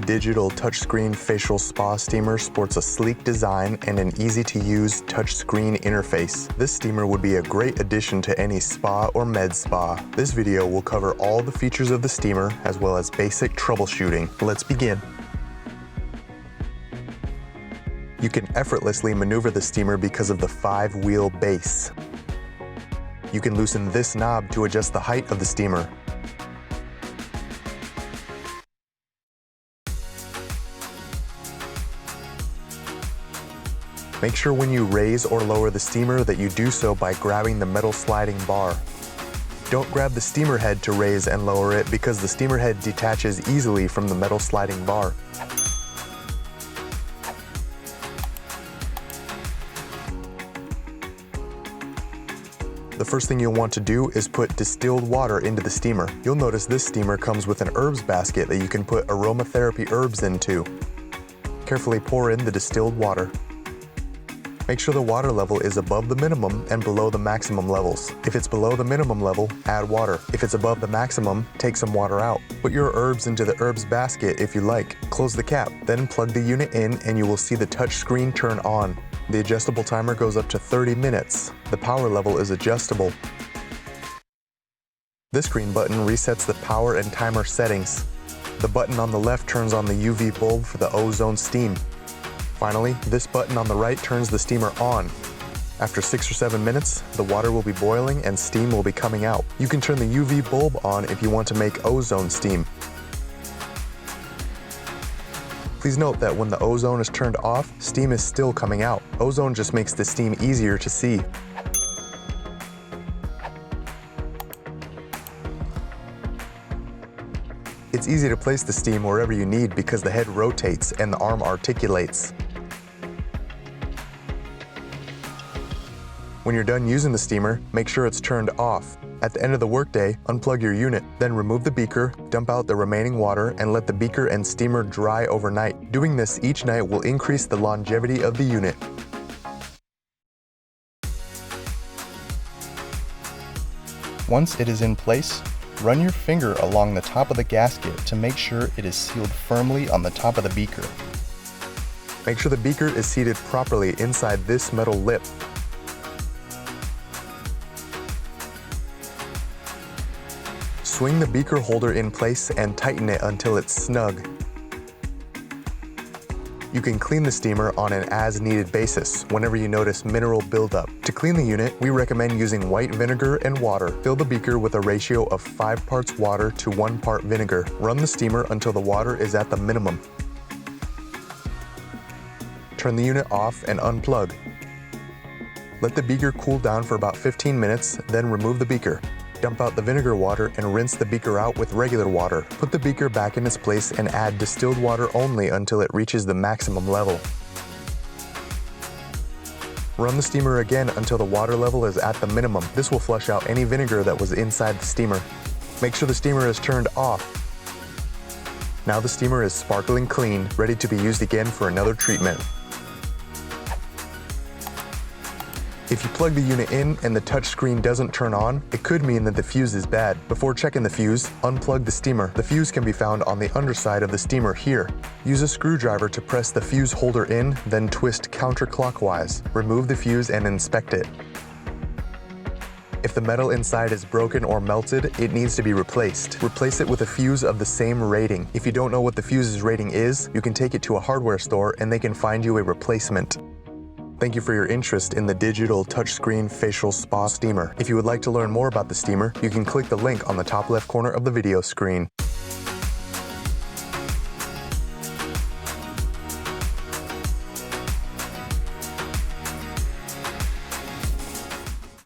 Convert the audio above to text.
digital touchscreen facial spa steamer sports a sleek design and an easy-to-use touchscreen interface. This steamer would be a great addition to any spa or med spa. This video will cover all the features of the steamer as well as basic troubleshooting. Let's begin. You can effortlessly maneuver the steamer because of the 5-wheel base. You can loosen this knob to adjust the height of the steamer. Make sure when you raise or lower the steamer that you do so by grabbing the metal sliding bar. Don't grab the steamer head to raise and lower it because the steamer head detaches easily from the metal sliding bar. The first thing you'll want to do is put distilled water into the steamer. You'll notice this steamer comes with an herbs basket that you can put aromatherapy herbs into. Carefully pour in the distilled water. Make sure the water level is above the minimum and below the maximum levels. If it's below the minimum level, add water. If it's above the maximum, take some water out. Put your herbs into the herbs basket if you like. Close the cap, then plug the unit in and you will see the touch screen turn on. The adjustable timer goes up to 30 minutes. The power level is adjustable. This green button resets the power and timer settings. The button on the left turns on the UV bulb for the ozone steam. Finally, this button on the right turns the steamer on. After 6 or 7 minutes, the water will be boiling and steam will be coming out. You can turn the UV bulb on if you want to make ozone steam. Please note that when the ozone is turned off, steam is still coming out. Ozone just makes the steam easier to see. It's easy to place the steam wherever you need because the head rotates and the arm articulates. When you're done using the steamer, make sure it's turned off. At the end of the workday, unplug your unit, then remove the beaker, dump out the remaining water, and let the beaker and steamer dry overnight. Doing this each night will increase the longevity of the unit. Once it is in place, run your finger along the top of the gasket to make sure it is sealed firmly on the top of the beaker. Make sure the beaker is seated properly inside this metal lip. Swing the beaker holder in place and tighten it until it's snug. You can clean the steamer on an as-needed basis whenever you notice mineral buildup. To clean the unit, we recommend using white vinegar and water. Fill the beaker with a ratio of 5 parts water to 1 part vinegar. Run the steamer until the water is at the minimum. Turn the unit off and unplug. Let the beaker cool down for about 15 minutes, then remove the beaker. Dump out the vinegar water and rinse the beaker out with regular water. Put the beaker back in its place and add distilled water only until it reaches the maximum level. Run the steamer again until the water level is at the minimum. This will flush out any vinegar that was inside the steamer. Make sure the steamer is turned off. Now the steamer is sparkling clean, ready to be used again for another treatment. If you plug the unit in and the touchscreen doesn't turn on, it could mean that the fuse is bad. Before checking the fuse, unplug the steamer. The fuse can be found on the underside of the steamer here. Use a screwdriver to press the fuse holder in, then twist counterclockwise. Remove the fuse and inspect it. If the metal inside is broken or melted, it needs to be replaced. Replace it with a fuse of the same rating. If you don't know what the fuse's rating is, you can take it to a hardware store and they can find you a replacement. Thank you for your interest in the digital touchscreen facial spa steamer. If you would like to learn more about the steamer, you can click the link on the top left corner of the video screen.